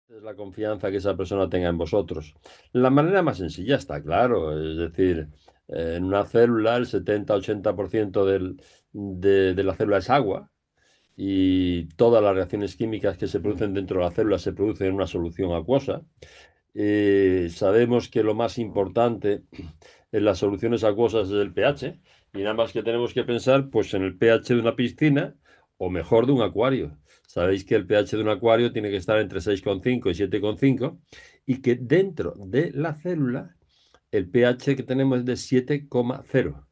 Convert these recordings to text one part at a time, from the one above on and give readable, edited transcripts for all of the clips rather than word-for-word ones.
Es la confianza que esa persona tenga en vosotros. La manera más sencilla está claro, es decir, en una célula el 70-80% de la célula es agua y todas las reacciones químicas que se producen dentro de la célula se producen en una solución acuosa. Sabemos que lo más importante en las soluciones acuosas es el pH y nada más que tenemos que pensar pues en el pH de una piscina o mejor de un acuario. Sabéis que el pH de un acuario tiene que estar entre 6,5 y 7,5 y que dentro de la célula el pH que tenemos es de 7,0.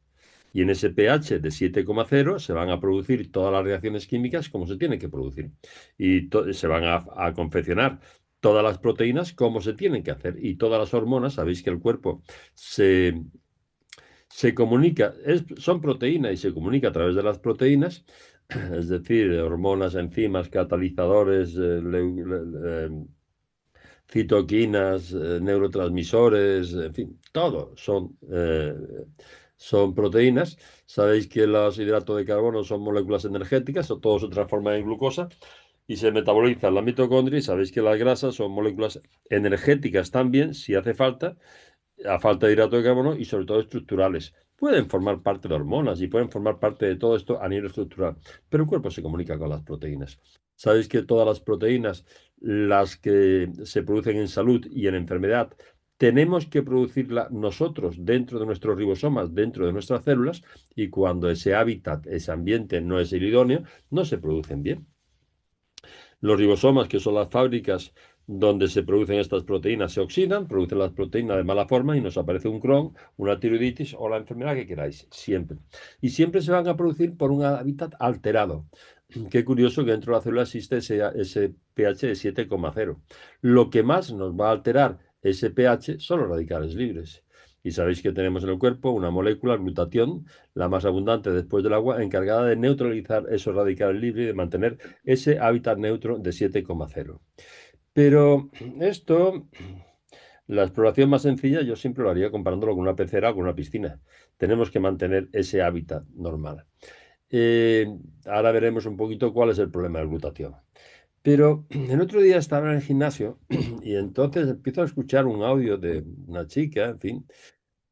Y en ese pH de 7,0 se van a producir todas las reacciones químicas como se tienen que producir. Y se van a confeccionar todas las proteínas como se tienen que hacer. Y todas las hormonas, sabéis que el cuerpo se, se comunica, son proteínas y se comunica a través de las proteínas, es decir, hormonas, enzimas, catalizadores, citoquinas, neurotransmisores, en fin, todo son proteínas. Sabéis que los hidratos de carbono son moléculas energéticas, o todo se transforma en glucosa y se metaboliza en la mitocondria. Y sabéis que las grasas son moléculas energéticas también, si hace falta, a falta de hidrato de carbono y sobre todo estructurales. Pueden formar parte de hormonas y pueden formar parte de todo esto a nivel estructural, pero el cuerpo se comunica con las proteínas. Sabéis que todas las proteínas, las que se producen en salud y en enfermedad, tenemos que producirla nosotros dentro de nuestros ribosomas, dentro de nuestras células, y cuando ese hábitat, ese ambiente no es el idóneo, no se producen bien. Los ribosomas, que son las fábricas donde se producen estas proteínas, se oxidan, producen las proteínas de mala forma y nos aparece un Crohn, una tiroiditis o la enfermedad que queráis, siempre. Y siempre se van a producir por un hábitat alterado. Qué curioso que dentro de la célula existe ese pH de 7,0. Lo que más nos va a alterar ese pH son los radicales libres. Y sabéis que tenemos en el cuerpo una molécula, glutatión, la más abundante después del agua, encargada de neutralizar esos radicales libres y de mantener ese hábitat neutro de 7,0. Pero esto, la exploración más sencilla, yo siempre lo haría comparándolo con una pecera o con una piscina. Tenemos que mantener ese hábitat normal. Eh, Ahora veremos un poquito cuál es el problema del glutatión. Pero el otro día estaba en el gimnasio y entonces empiezo a escuchar un audio de una chica, en fin,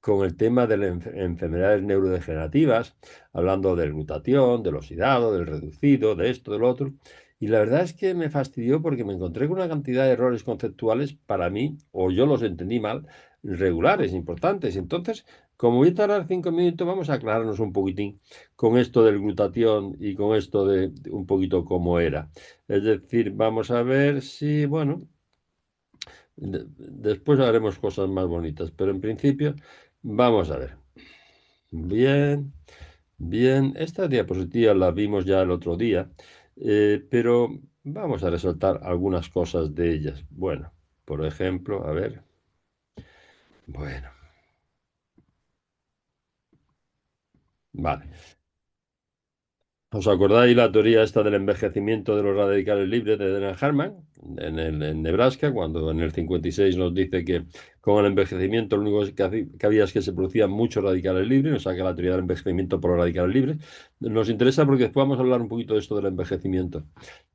con el tema de las enfermedades neurodegenerativas, hablando del glutatión, del oxidado, del reducido, de esto, del otro. Y la verdad es que me fastidió porque me encontré con una cantidad de errores conceptuales para mí, o yo los entendí mal, regulares, importantes. Entonces, como voy a tardar 5 minutos, vamos a aclararnos un poquitín con esto del glutatión y con esto de un poquito cómo era. Es decir, vamos a ver si, bueno, después haremos cosas más bonitas, pero en principio, vamos a ver. Bien, bien. Esta diapositiva la vimos ya el otro día, pero vamos a resaltar algunas cosas de ellas. Bueno, por ejemplo, a ver. Bueno, vale. ¿Os acordáis la teoría esta del envejecimiento de los radicales libres de Dana Harman en Nebraska, cuando en el 56 nos dice que con el envejecimiento lo único que había es que se producían muchos radicales libres, nos saca la teoría del envejecimiento por los radicales libres? Nos interesa porque después vamos a hablar un poquito de esto del envejecimiento.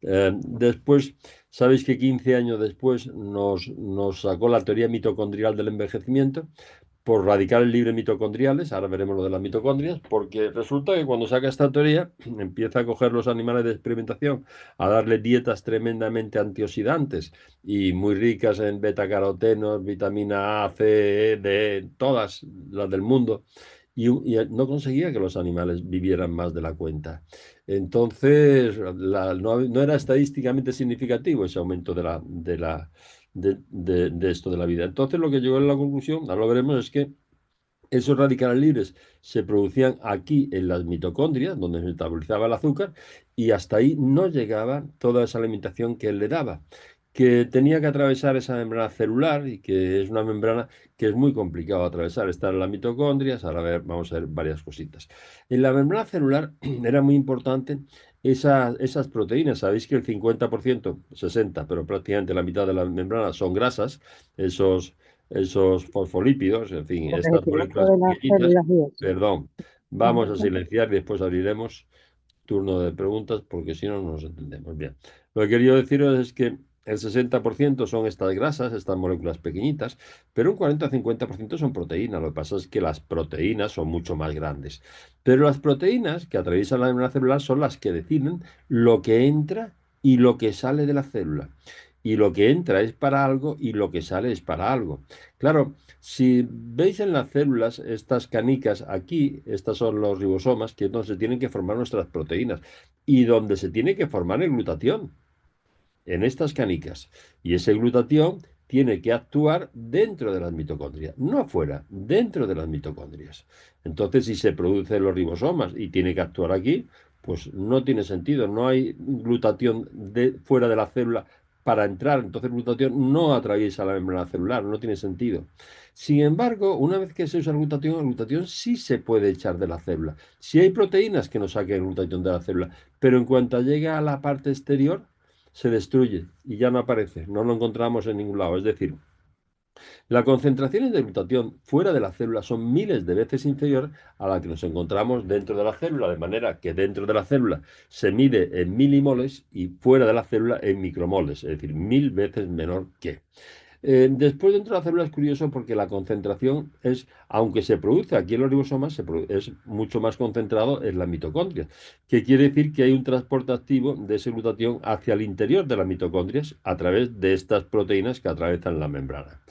Después, sabéis que 15 años después nos sacó la teoría mitocondrial del envejecimiento por radicales libres mitocondriales, ahora veremos lo de las mitocondrias, porque resulta que cuando saca esta teoría empieza a coger los animales de experimentación, a darle dietas tremendamente antioxidantes y muy ricas en betacarotenos, vitamina A, C, E, D, todas las del mundo, y no conseguía que los animales vivieran más de la cuenta. Entonces, no era estadísticamente significativo ese aumento de esto de la vida. Entonces, lo que llegó a la conclusión, ahora lo veremos, es que esos radicales libres se producían aquí en las mitocondrias, donde se metabolizaba el azúcar, y hasta ahí no llegaba toda esa alimentación que él le daba, que tenía que atravesar esa membrana celular y que es una membrana que es muy complicado atravesar. Está en las mitocondrias, ahora vamos a ver varias cositas. En la membrana celular era muy importante esas proteínas. Sabéis que el 50%, 60, pero prácticamente la mitad de la membrana son grasas, esos fosfolípidos, en fin, estas Envejecimiento moléculas de las pequeñitas. células y eso. Perdón, vamos a Vale. silenciar y después abriremos turno de preguntas porque si no, no nos entendemos bien. Lo que quería deciros es que el 60% son estas grasas, estas moléculas pequeñitas, pero un 40 o 50% son proteínas. Lo que pasa es que las proteínas son mucho más grandes. Pero las proteínas que atraviesan la membrana celular son las que definen lo que entra y lo que sale de la célula. Y lo que entra es para algo y lo que sale es para algo. Claro, si veis en las células estas canicas aquí, estas son los ribosomas, que es donde se tienen que formar nuestras proteínas y donde se tiene que formar el glutatión en estas canicas. Y ese glutatión tiene que actuar dentro de las mitocondrias, no afuera, dentro de las mitocondrias. Entonces, si se producen los ribosomas y tiene que actuar aquí, pues no tiene sentido, no hay glutatión fuera de la célula para entrar, entonces el glutatión no atraviesa la membrana celular, no tiene sentido. Sin embargo, una vez que se usa el glutatión sí se puede echar de la célula. Si hay proteínas que nos saquen el glutatión de la célula, pero en cuanto llega a la parte exterior, se destruye y ya no aparece, no lo encontramos en ningún lado. Es decir, las concentraciones de glutatión fuera de la célula son miles de veces inferior a la que nos encontramos dentro de la célula, de manera que dentro de la célula se mide en milimoles y fuera de la célula en micromoles, es decir, 1000 veces menor que. Después dentro de la célula es curioso porque la concentración es, aunque se produce aquí en los ribosomas, es mucho más concentrado en la mitocondria, que quiere decir que hay un transporte activo de ese glutatión hacia el interior de las mitocondrias a través de estas proteínas que atraviesan la membrana.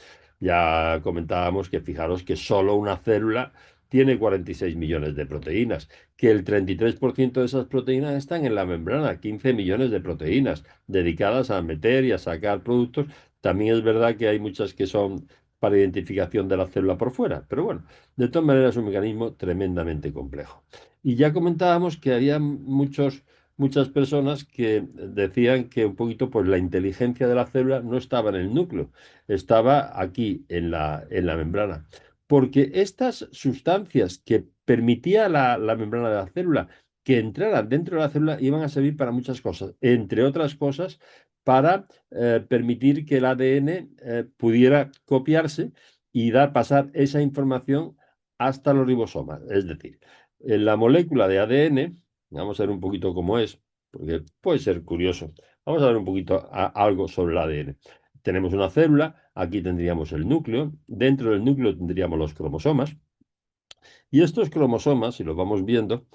Ya comentábamos que fijaros que solo una célula tiene 46 millones de proteínas, que el 33% de esas proteínas están en la membrana, 15 millones de proteínas dedicadas a meter y a sacar productos. También es verdad que hay muchas que son para identificación de la célula por fuera, pero bueno, de todas maneras es un mecanismo tremendamente complejo. Y ya comentábamos que había muchas personas que decían que un poquito pues la inteligencia de la célula no estaba en el núcleo, estaba aquí en la membrana. Porque estas sustancias que permitía la membrana de la célula que entraran dentro de la célula iban a servir para muchas cosas, entre otras cosas para permitir que el ADN pudiera copiarse y pasar esa información hasta los ribosomas. Es decir, en la molécula de ADN, vamos a ver un poquito cómo es, porque puede ser curioso. Vamos a ver un poquito algo sobre el ADN. Tenemos una célula, aquí tendríamos el núcleo, dentro del núcleo tendríamos los cromosomas, y estos cromosomas, si los vamos viendo,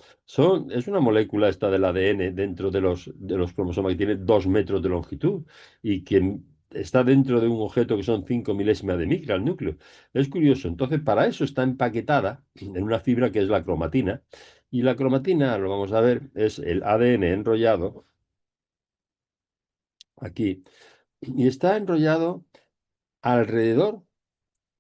es una molécula esta del ADN dentro de los cromosomas que tiene 2 metros de longitud y que está dentro de un objeto que son 5 milésimas de micra, el núcleo. Es curioso. Entonces, para eso está empaquetada en una fibra que es la cromatina. Y la cromatina, lo vamos a ver, es el ADN enrollado aquí. Y está enrollado alrededor.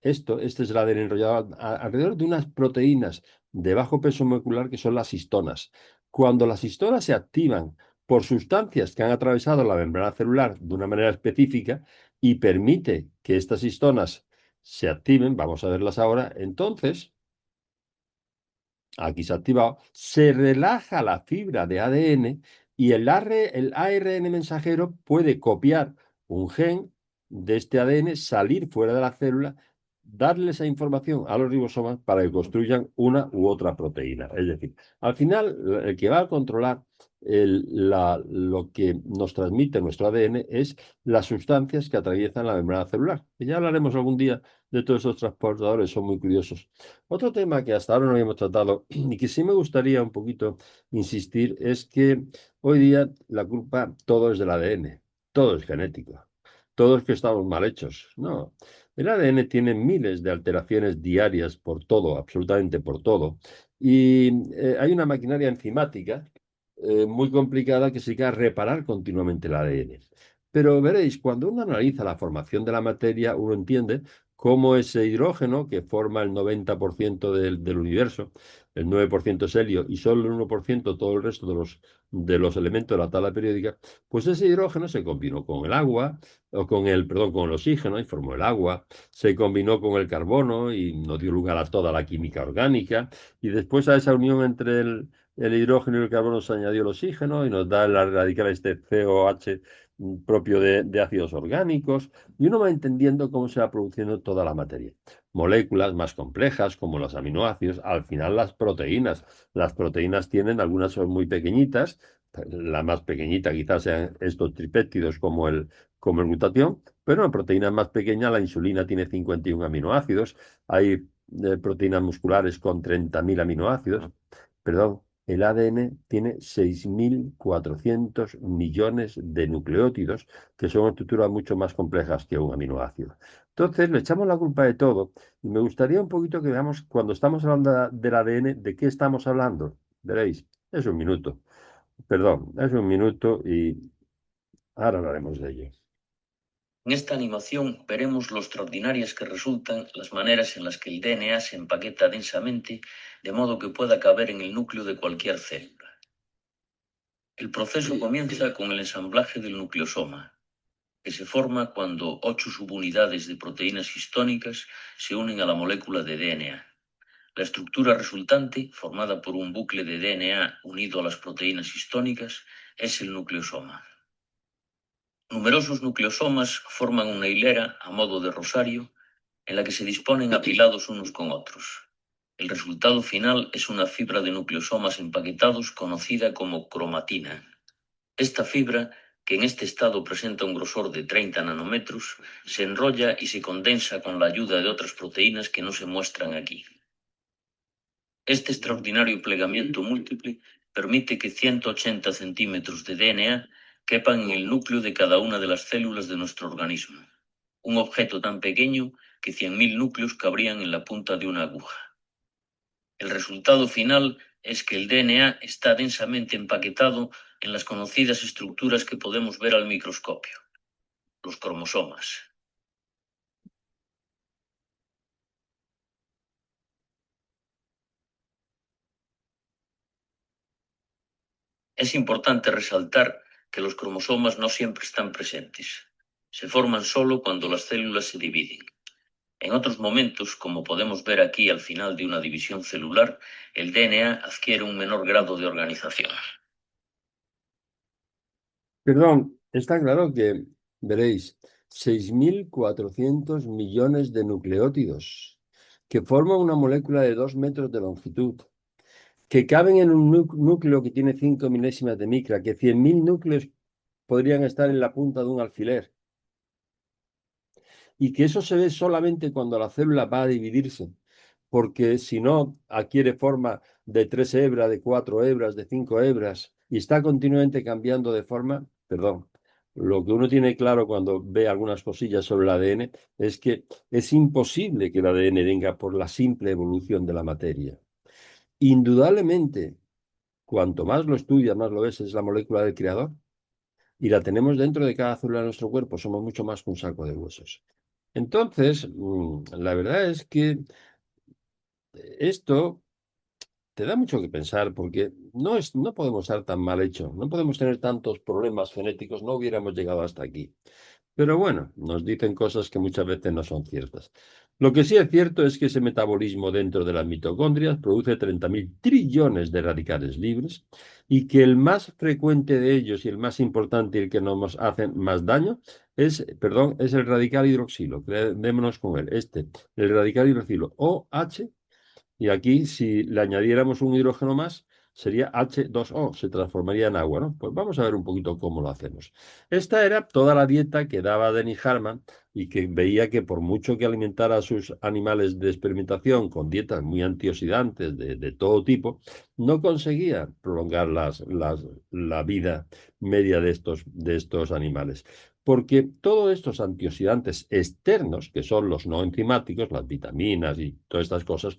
Este es el ADN enrollado alrededor de unas proteínas de bajo peso molecular que son las histonas. Cuando las histonas se activan por sustancias que han atravesado la membrana celular de una manera específica y permite que estas histonas se activen, vamos a verlas ahora, entonces, aquí se ha activado, se relaja la fibra de ADN y el ARN mensajero puede copiar un gen de este ADN, salir fuera de la célula, darle esa información a los ribosomas para que construyan una u otra proteína. Es decir, al final, el que va a controlar lo que nos transmite nuestro ADN es las sustancias que atraviesan la membrana celular. Y ya hablaremos algún día de todos esos transportadores, son muy curiosos. Otro tema que hasta ahora no habíamos tratado y que sí me gustaría un poquito insistir es que hoy día la culpa todo es del ADN, todo es genético, todo es que estamos mal hechos. No, el ADN tiene miles de alteraciones diarias por todo, absolutamente por todo. Y hay una maquinaria enzimática muy complicada que se dedica a reparar continuamente el ADN. Pero veréis, cuando uno analiza la formación de la materia, uno entiende cómo ese hidrógeno, que forma el 90% del universo, el 9% es helio y solo el 1% todo el resto de los elementos de la tabla periódica, pues ese hidrógeno se combinó con el agua, o perdón, con el oxígeno y formó el agua, se combinó con el carbono y nos dio lugar a toda la química orgánica, y después a esa unión entre el hidrógeno y el carbono se añadió el oxígeno y nos da la radical este COH propio de ácidos orgánicos, y uno va entendiendo cómo se va produciendo toda la materia. Moléculas más complejas como los aminoácidos, al final las proteínas. Las proteínas tienen, algunas son muy pequeñitas, La más pequeñita quizás sean estos tripéptidos como el glutatión, pero una proteína más pequeña, la insulina, tiene 51 aminoácidos. Hay proteínas musculares con 30.000 aminoácidos. Perdón, el ADN tiene 6.400 millones de nucleótidos, que son estructuras mucho más complejas que un aminoácido. Entonces, le echamos la culpa de todo y me gustaría un poquito que veamos, cuando estamos hablando del ADN, ¿de qué estamos hablando? Veréis, es un minuto. Perdón, es un minuto y ahora hablaremos de ello. En esta animación veremos lo extraordinarias que resultan las maneras en las que el DNA se empaqueta densamente de modo que pueda caber en el núcleo de cualquier célula. El proceso comienza con el ensamblaje del nucleosoma, que se forma cuando 8 subunidades de proteínas histónicas se unen a la molécula de DNA. La estructura resultante, formada por un bucle de DNA unido a las proteínas histónicas, es el nucleosoma. Numerosos nucleosomas forman una hilera a modo de rosario en la que se disponen apilados unos con otros. El resultado final es una fibra de nucleosomas empaquetados conocida como cromatina. Esta fibra, que en este estado presenta un grosor de 30 nanómetros, se enrolla y se condensa con la ayuda de otras proteínas que no se muestran aquí. Este extraordinario plegamiento múltiple permite que 180 centímetros de DNA quepan en el núcleo de cada una de las células de nuestro organismo. Un objeto tan pequeño que 100.000 núcleos cabrían en la punta de una aguja. El resultado final es que el DNA está densamente empaquetado en las conocidas estructuras que podemos ver al microscopio, los cromosomas. Es importante resaltar que los cromosomas no siempre están presentes. Se forman solo cuando las células se dividen. En otros momentos, como podemos ver aquí al final de una división celular, el DNA adquiere un menor grado de organización. Perdón, está claro que, veréis, 6.400 millones de nucleótidos que forman una molécula de 2 metros de longitud, que caben en un núcleo que tiene 5 milésimas de micra, que 100.000 núcleos podrían estar en la punta de un alfiler, y que eso se ve solamente cuando la célula va a dividirse, porque si no adquiere forma de 3 hebras, de 4 hebras, de 5 hebras, y está continuamente cambiando de forma, perdón. Lo que uno tiene claro cuando ve algunas cosillas sobre el ADN es que es imposible que el ADN venga por la simple evolución de la materia. Indudablemente, cuanto más lo estudias, más lo ves, es la molécula del creador y la tenemos dentro de cada célula de nuestro cuerpo, somos mucho más que un saco de huesos. Entonces, la verdad es que esto te da mucho que pensar porque no podemos estar tan mal hecho, no podemos tener tantos problemas genéticos, no hubiéramos llegado hasta aquí. Pero bueno, nos dicen cosas que muchas veces no son ciertas. Lo que sí es cierto es que ese metabolismo dentro de las mitocondrias produce 30.000 trillones de radicales libres y que el más frecuente de ellos y el más importante y el que nos hacen más daño es el radical hidroxilo. Quedémonos con él. El radical hidroxilo OH, y aquí, si le añadiéramos un hidrógeno más, sería H2O, se transformaría en agua, ¿no? Pues vamos a ver un poquito cómo lo hacemos. Esta era toda la dieta que daba Dennis Harman y que veía que por mucho que alimentara a sus animales de experimentación con dietas muy antioxidantes de todo tipo, no conseguía prolongar la vida media de estos animales. Porque todos estos antioxidantes externos, que son los no enzimáticos, las vitaminas y todas estas cosas,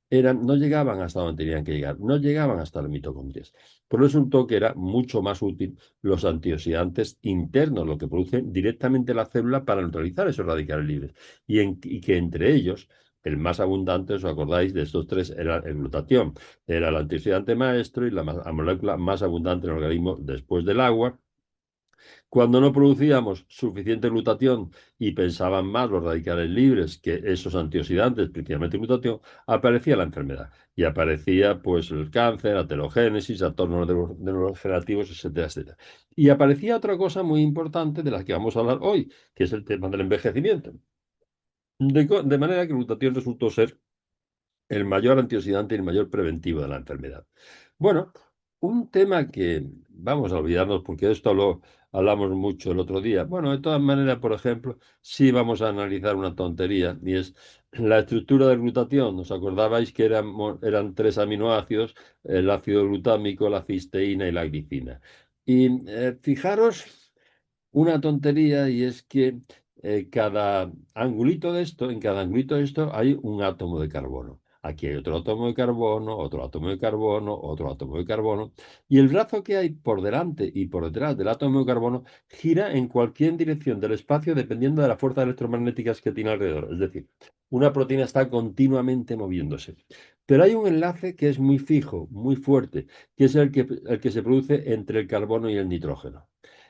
no llegaban hasta donde tenían que llegar, no llegaban hasta las mitocondrias. Por eso resultó que era mucho más útil los antioxidantes internos, lo que producen directamente la célula para neutralizar esos radicales libres. Y que entre ellos, el más abundante, ¿os acordáis? De estos tres era el glutatión. Era el antioxidante maestro y la molécula más abundante en el organismo después del agua. Cuando no producíamos suficiente glutatión y pensaban más los radicales libres que esos antioxidantes, principalmente glutatión, aparecía la enfermedad. Y aparecía pues el cáncer, la telogénesis, trastornos neurodegenerativos, etcétera, etcétera. Y aparecía otra cosa muy importante de la que vamos a hablar hoy, que es el tema del envejecimiento. De manera que el glutatión resultó ser el mayor antioxidante y el mayor preventivo de la enfermedad. Bueno, un tema que vamos a olvidarnos porque esto lo hablamos mucho el otro día. Bueno, de todas maneras, por ejemplo, sí vamos a analizar una tontería y es la estructura del glutatión. ¿Os acordabais que eran tres aminoácidos, el ácido glutámico, la cisteína y la glicina? Y fijaros una tontería y es que cada angulito de esto, en cada angulito de esto hay un átomo de carbono. Aquí hay otro átomo de carbono, otro átomo de carbono, otro átomo de carbono. Y el brazo que hay por delante y por detrás del átomo de carbono gira en cualquier dirección del espacio dependiendo de las fuerzas electromagnéticas que tiene alrededor. Es decir, una proteína está continuamente moviéndose. Pero hay un enlace que es muy fijo, muy fuerte, que es el que se produce entre el carbono y el nitrógeno.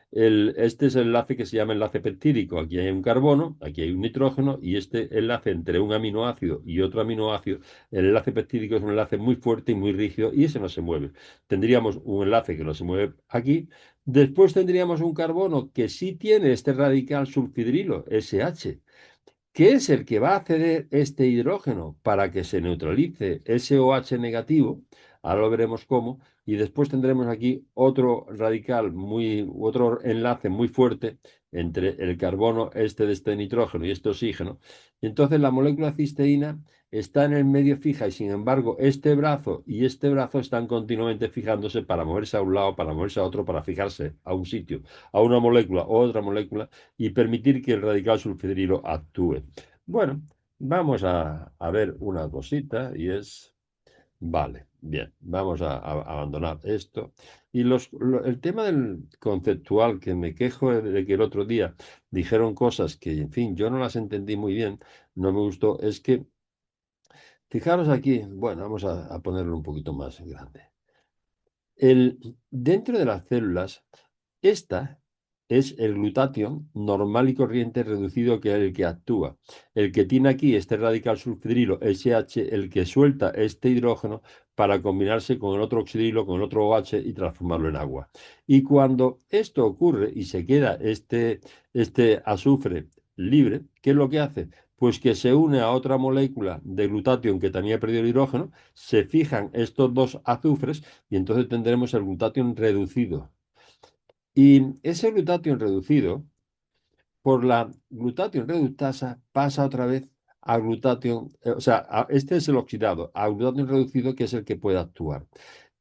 Este es el enlace que se llama enlace peptídico. Aquí hay un carbono, aquí hay un nitrógeno y este enlace entre un aminoácido y otro aminoácido, el enlace peptídico es un enlace muy fuerte y muy rígido y ese no se mueve. Tendríamos un enlace que no se mueve aquí. Después tendríamos un carbono que sí tiene este radical sulfidrilo, SH, que es el que va a ceder este hidrógeno para que se neutralice ese OH negativo, ahora lo veremos cómo, y después tendremos aquí otro radical otro enlace muy fuerte entre el carbono este de este nitrógeno y este oxígeno. Y entonces la molécula cisteína está en el medio fija y sin embargo este brazo y este brazo están continuamente fijándose para moverse a un lado, para moverse a otro, para fijarse a un sitio, a una molécula o otra molécula y permitir que el radical sulfidrilo actúe. Bueno, vamos a ver una cosita y es, vale, bien, vamos a abandonar esto. Y el tema del conceptual, que me quejo de que el otro día dijeron cosas que, en fin, yo no las entendí muy bien, no me gustó, es que, fijaros aquí, bueno, vamos a ponerlo un poquito más grande. Dentro de las células, esta es el glutatión normal y corriente reducido, que es el que actúa. El que tiene aquí este radical sulfidrilo, SH, el que suelta este hidrógeno para combinarse con el otro oxidrilo, con el otro OH y transformarlo en agua. Y cuando esto ocurre y se queda este azufre libre, ¿qué es lo que hace? Pues que se une a otra molécula de glutatión que también ha perdido el hidrógeno, se fijan estos dos azufres y entonces tendremos el glutatión reducido. Y ese glutatión reducido, por la glutatión reductasa, pasa otra vez a glutatión, o sea, este es el oxidado, a glutatión reducido, que es el que puede actuar.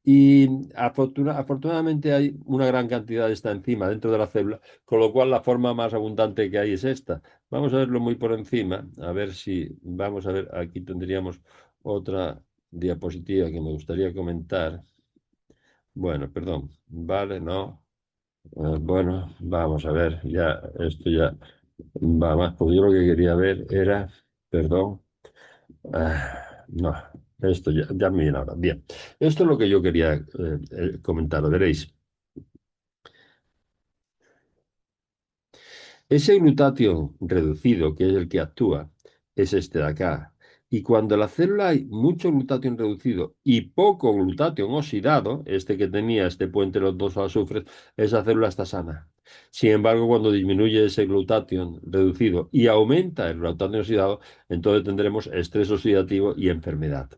Y afortunadamente hay una gran cantidad de esta enzima dentro de la célula, con lo cual la forma más abundante que hay es esta. Vamos a verlo muy por encima, a ver si, vamos a ver, aquí tendríamos otra diapositiva que me gustaría comentar. Bueno, perdón, vale, no. Bueno, vamos a ver, ya, esto ya va más, porque yo lo que quería ver era, perdón, no, esto ya me viene ahora. Bien, esto es lo que yo quería comentar, veréis. Ese glutatión reducido, que es el que actúa, es este de acá. Y cuando en la célula hay mucho glutatión reducido y poco glutatión oxidado, este que tenía este puente de los dos azufres, esa célula está sana. Sin embargo, cuando disminuye ese glutatión reducido y aumenta el glutatión oxidado, entonces tendremos estrés oxidativo y enfermedad.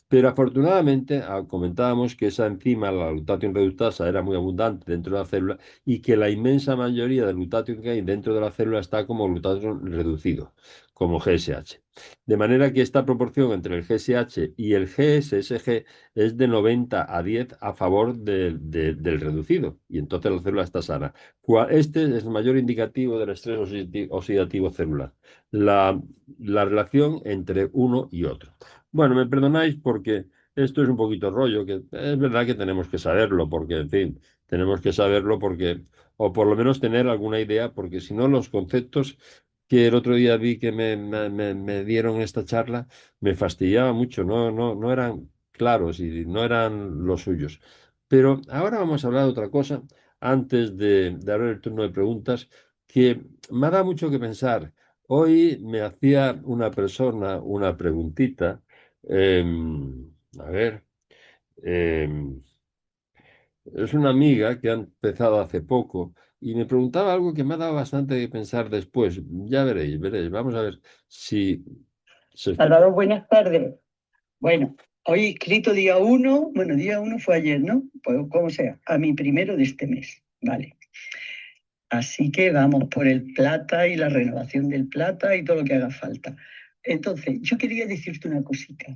Pero afortunadamente, comentábamos que esa enzima, la glutatión reductasa, era muy abundante dentro de la célula y que la inmensa mayoría del glutatión que hay dentro de la célula está como glutatión reducido, como GSH. De manera que esta proporción entre el GSH y el GSSG es de 90 a 10 a favor del reducido, y entonces la célula está sana. Este es el mayor indicativo del estrés oxidativo celular, la relación entre uno y otro. Bueno, me perdonáis porque esto es un poquito rollo, que es verdad que tenemos que saberlo, porque, en fin, tenemos que saberlo porque, o por lo menos tener alguna idea, porque si no los conceptos que el otro día vi que me dieron en esta charla me fastidiaba mucho, no eran claros y no eran los suyos. Pero ahora vamos a hablar de otra cosa, antes de abrir el turno de preguntas, que me ha dado mucho que pensar. Hoy me hacía una persona una preguntita, a ver. em, es una amiga que ha empezado hace poco y me preguntaba algo que me ha dado bastante que pensar después. Ya veréis. Vamos a ver si se... Salvador, buenas tardes. Bueno, Hoy escrito día 1, bueno, día 1 fue ayer, ¿no? Pues como sea, a mi primero de este mes, vale. Así que vamos por el plata y la renovación del plata y todo lo que haga falta. Entonces, yo quería decirte una cosita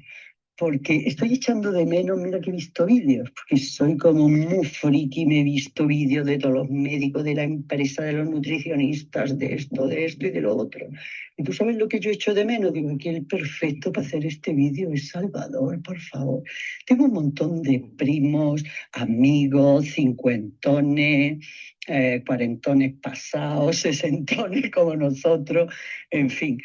porque estoy echando de menos, mira que he visto vídeos, porque soy como muy friki, me he visto vídeos de todos los médicos de la empresa, de los nutricionistas, de esto y de lo otro. Y tú sabes lo que yo echo de menos, digo, que el perfecto para hacer este vídeo es Salvador, por favor. Tengo un montón de primos, amigos, cincuentones, cuarentones pasados, sesentones como nosotros, en fin.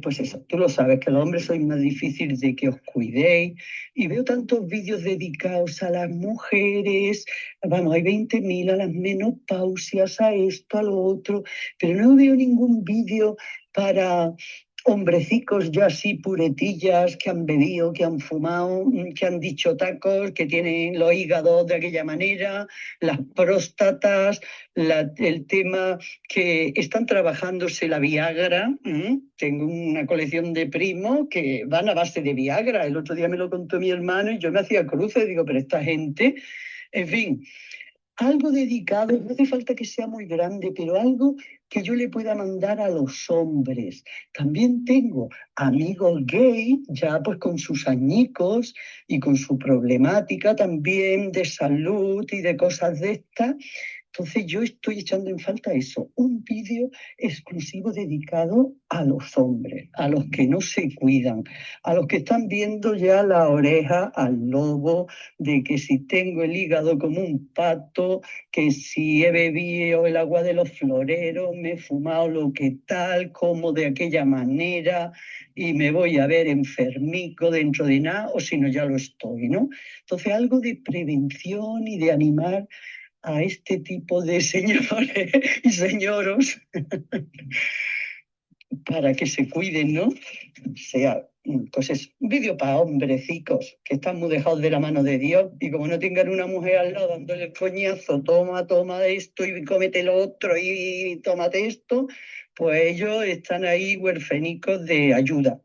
Pues eso, tú lo sabes, que los hombres sois más difíciles de que os cuidéis y veo tantos vídeos dedicados a las mujeres, vamos, hay 20.000 a las menopausias, a esto, a lo otro, pero no veo ningún vídeo para hombrecicos ya así puretillas que han bebido, que han fumado, que han dicho tacos, que tienen los hígados de aquella manera, las próstatas, el tema que están trabajándose la Viagra. Tengo una colección de primos que van a base de Viagra. El otro día me lo contó mi hermano y yo me hacía cruces, digo, pero esta gente, en fin, algo dedicado, no hace falta que sea muy grande, pero algo que yo le pueda mandar a los hombres. También tengo amigos gay, ya pues con sus añicos y con su problemática también de salud y de cosas de estas. Entonces yo estoy echando en falta eso, un vídeo exclusivo dedicado a los hombres, a los que no se cuidan, a los que están viendo ya la oreja al lobo, de que si tengo el hígado como un pato, que si he bebido el agua de los floreros, me he fumado lo que tal, como de aquella manera y me voy a ver enfermico dentro de nada, o si no ya lo estoy, ¿no? Entonces algo de prevención y de animar a este tipo de señores y señoros para que se cuiden, ¿no? O sea, pues es un vídeo para hombrecicos que están muy dejados de la mano de Dios y como no tengan una mujer al lado dándole el coñazo, toma, toma esto y cómete lo otro y tómate esto, pues ellos están ahí huerfenicos de ayuda.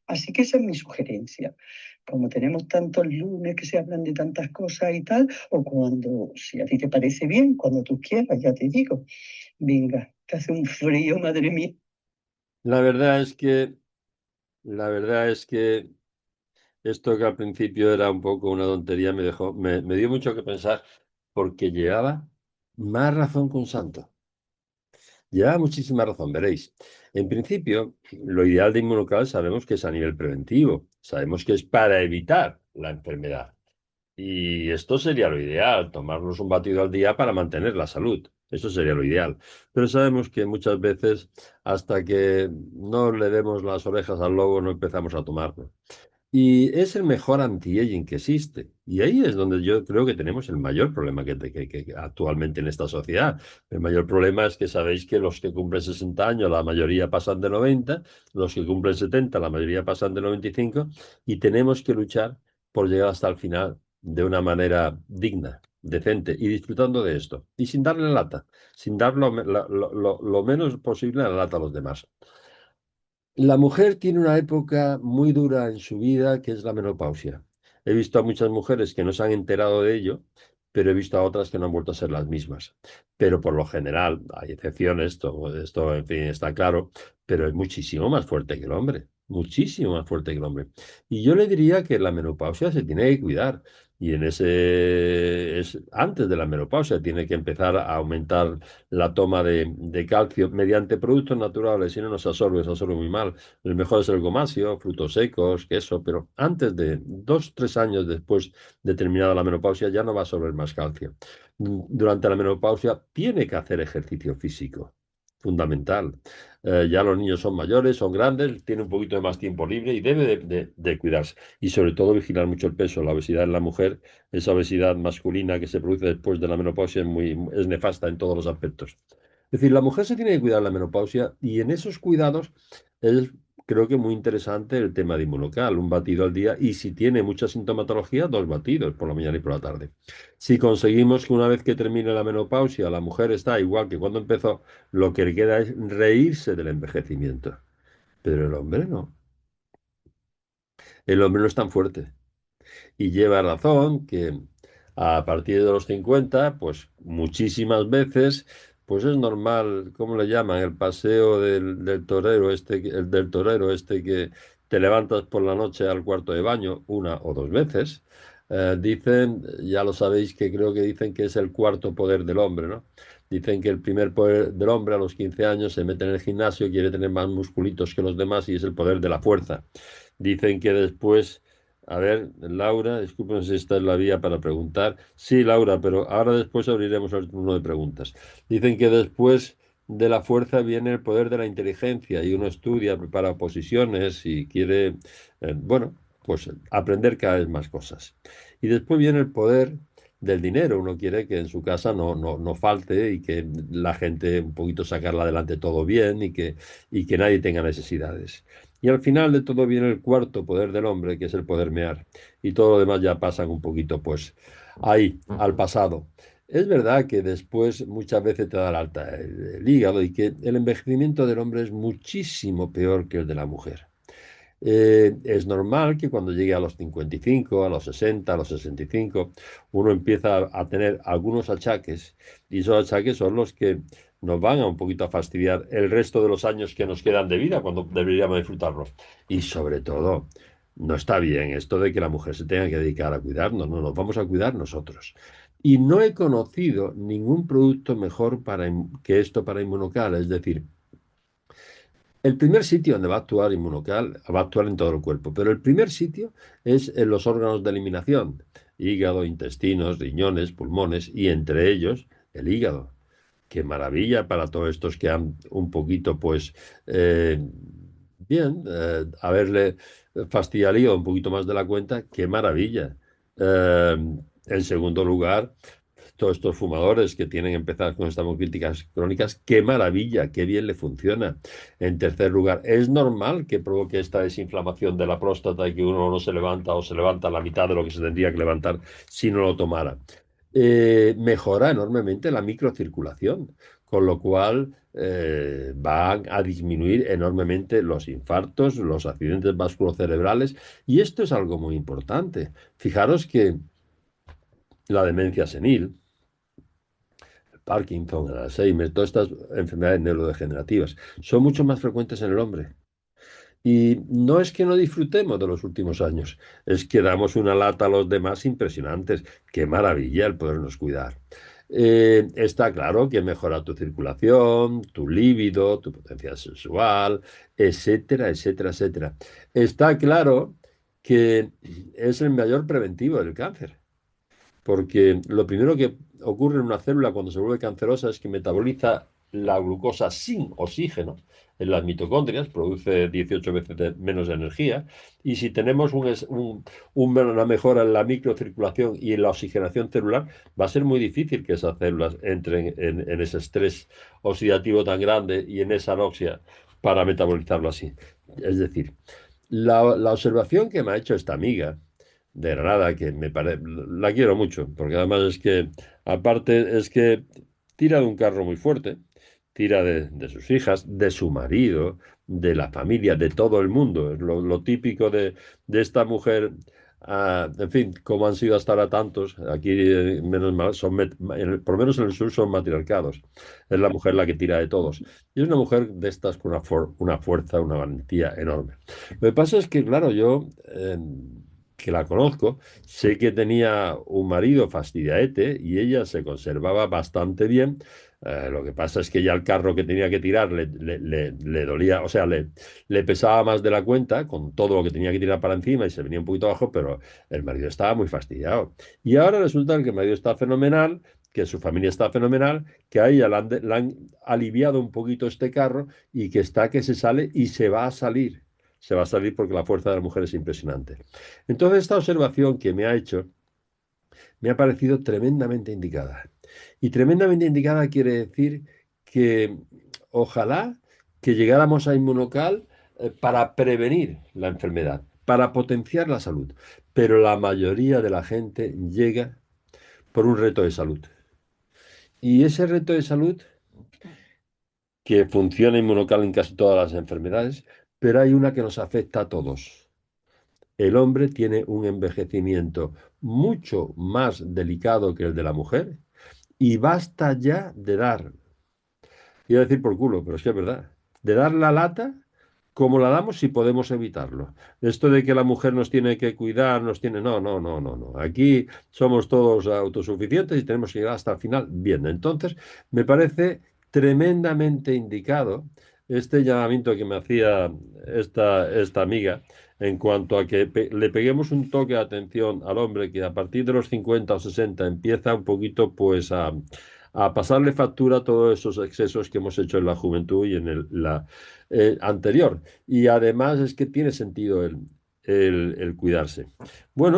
Así que esa es mi sugerencia. Como tenemos tantos lunes que se hablan de tantas cosas y tal, o cuando, si a ti te parece bien, cuando tú quieras, ya te digo, venga, que hace un frío, madre mía. La verdad es que, la verdad es que esto que al principio era un poco una tontería me dio mucho que pensar porque llevaba más razón que un santo. Lleva muchísima razón, veréis. En principio, lo ideal de Inmunocal sabemos que es a nivel preventivo, sabemos que es para evitar la enfermedad. Y esto sería lo ideal, tomarnos un batido al día para mantener la salud. Eso sería lo ideal. Pero sabemos que muchas veces, hasta que no le demos las orejas al lobo, no empezamos a tomarlo. Y es el mejor anti-aging que existe. Y ahí es donde yo creo que tenemos el mayor problema que actualmente en esta sociedad. El mayor problema es que sabéis que los que cumplen 60 años, la mayoría pasan de 90, los que cumplen 70, la mayoría pasan de 95, y tenemos que luchar por llegar hasta el final de una manera digna, decente y disfrutando de esto. Y sin darle lata, sin dar lo menos posible la lata a los demás. La mujer tiene una época muy dura en su vida que es la menopausia. He visto a muchas mujeres que no se han enterado de ello, pero he visto a otras que no han vuelto a ser las mismas. Pero por lo general, hay excepciones, esto en fin está claro, pero es muchísimo más fuerte que el hombre, muchísimo más fuerte que el hombre. Y yo le diría que la menopausia se tiene que cuidar. Y en antes de la menopausia tiene que empezar a aumentar la toma de calcio mediante productos naturales, si no nos absorbe, se absorbe muy mal. El mejor es el gomasio, frutos secos, queso, pero antes de 2, 3 años después de terminada la menopausia ya no va a absorber más calcio. Durante la menopausia tiene que hacer ejercicio físico, fundamental. Ya los niños son mayores, son grandes, tienen un poquito de más tiempo libre y debe de cuidarse. Y sobre todo vigilar mucho el peso. La obesidad en la mujer, esa obesidad masculina que se produce después de la menopausia es nefasta en todos los aspectos. Es decir, la mujer se tiene que cuidar en la menopausia y en esos cuidados es, creo que muy interesante el tema de inmunocal, un batido al día y si tiene mucha sintomatología, 2 batidos por la mañana y por la tarde. Si conseguimos que una vez que termine la menopausia la mujer está igual que cuando empezó, lo que le queda es reírse del envejecimiento. Pero el hombre no. El hombre no es tan fuerte. Y lleva razón que a partir de los 50, pues muchísimas veces, pues es normal, ¿cómo le llaman? El paseo del torero este, el del torero este que te levantas por la noche al cuarto de baño una o dos veces. Dicen, ya lo sabéis, que creo que dicen que es el cuarto poder del hombre, ¿no? Dicen que el primer poder del hombre a los 15 años se mete en el gimnasio, quiere tener más musculitos que los demás y es el poder de la fuerza. Dicen que después, a ver, Laura, disculpen si esta es la vía para preguntar. Sí, Laura, pero ahora después abriremos el turno de preguntas. Dicen que después de la fuerza viene el poder de la inteligencia y uno estudia, prepara posiciones y quiere, bueno, pues aprender cada vez más cosas. Y después viene el poder del dinero. Uno quiere que en su casa no falte y que la gente un poquito sacarla adelante todo bien y que nadie tenga necesidades. Y al final de todo viene el cuarto poder del hombre, que es el poder mear. Y todo lo demás ya pasan un poquito, pues, ahí, al pasado. Es verdad que después muchas veces te da el alta el hígado y que el envejecimiento del hombre es muchísimo peor que el de la mujer. Es normal que cuando llegue a los 55, a los 60, a los 65, uno empieza a tener algunos achaques y esos achaques son los que nos van a un poquito a fastidiar el resto de los años que nos quedan de vida cuando deberíamos disfrutarlos. Y sobre todo, no está bien esto de que la mujer se tenga que dedicar a cuidarnos, no nos vamos a cuidar nosotros. Y no he conocido ningún producto mejor que esto para Inmunocal, es decir, el primer sitio donde va a actuar Inmunocal va a actuar en todo el cuerpo, pero el primer sitio es en los órganos de eliminación, hígado, intestinos, riñones, pulmones y entre ellos el hígado. Qué maravilla para todos estos que han un poquito, pues, bien, haberle fastidiado el hígado un poquito más de la cuenta, qué maravilla. Eh, en segundo lugar, todos estos fumadores que tienen que empezar con estas críticas crónicas, qué maravilla, qué bien le funciona. En tercer lugar, es normal que provoque esta desinflamación de la próstata y que uno no se levanta o se levanta a la mitad de lo que se tendría que levantar si no lo tomara. Mejora enormemente la microcirculación, con lo cual van a disminuir enormemente los infartos, los accidentes vasculocerebrales, y esto es algo muy importante. Fijaros que la demencia senil, Parkinson, el Alzheimer, todas estas enfermedades neurodegenerativas son mucho más frecuentes en el hombre. Y no es que no disfrutemos de los últimos años, es que damos una lata a los demás impresionantes. Qué maravilla el podernos cuidar. Está claro que mejora tu circulación, tu líbido, tu potencia sexual, etcétera, etcétera, etcétera. Está claro que es el mayor preventivo del cáncer. Porque lo primero que ocurre en una célula cuando se vuelve cancerosa es que metaboliza la glucosa sin oxígeno en las mitocondrias, produce 18 veces menos energía, y si tenemos una mejora en la microcirculación y en la oxigenación celular, va a ser muy difícil que esas células entren en ese estrés oxidativo tan grande y en esa anoxia para metabolizarlo así. Es decir, la observación que me ha hecho esta amiga, de Granada, que la quiero mucho, porque además es que, aparte, es que tira de un carro muy fuerte, tira de sus hijas, de su marido, de la familia, de todo el mundo. Es lo típico de esta mujer. En fin, como han sido hasta ahora tantos, aquí menos mal, por lo menos en el sur son matriarcados. Es la mujer la que tira de todos. Y es una mujer de estas con una fuerza, una valentía enorme. Lo que pasa es que, claro, yo, que la conozco, sé que tenía un marido fastidiaete y ella se conservaba bastante bien. Lo que pasa es que ya el carro que tenía que tirar le dolía, o sea, le pesaba más de la cuenta con todo lo que tenía que tirar para encima y se venía un poquito abajo, pero el marido estaba muy fastidiado. Y ahora resulta que el marido está fenomenal, que su familia está fenomenal, que a ella le han aliviado un poquito este carro y que está que se sale y se va a salir. Se va a salir porque la fuerza de la mujer es impresionante. Entonces, esta observación que me ha hecho me ha parecido tremendamente indicada. Y tremendamente indicada quiere decir que ojalá que llegáramos a Inmunocal para prevenir la enfermedad, para potenciar la salud. Pero la mayoría de la gente llega por un reto de salud. Y ese reto de salud, que funciona Inmunocal en casi todas las enfermedades, pero hay una que nos afecta a todos. el hombre tiene un envejecimiento mucho más delicado que el de la mujer y basta ya de dar, iba a decir por culo, pero es que es verdad, de dar la lata como la damos si podemos evitarlo. Esto de que la mujer nos tiene que cuidar, nos tiene... No, no, no, no, no. Aquí somos todos autosuficientes y tenemos que llegar hasta el final bien. Entonces, me parece tremendamente indicado este llamamiento que me hacía esta amiga en cuanto a que le peguemos un toque de atención al hombre que a partir de los 50 o 60 empieza un poquito pues a pasarle factura a todos esos excesos que hemos hecho en la juventud y en la anterior. Y además es que tiene sentido el cuidarse. Bueno.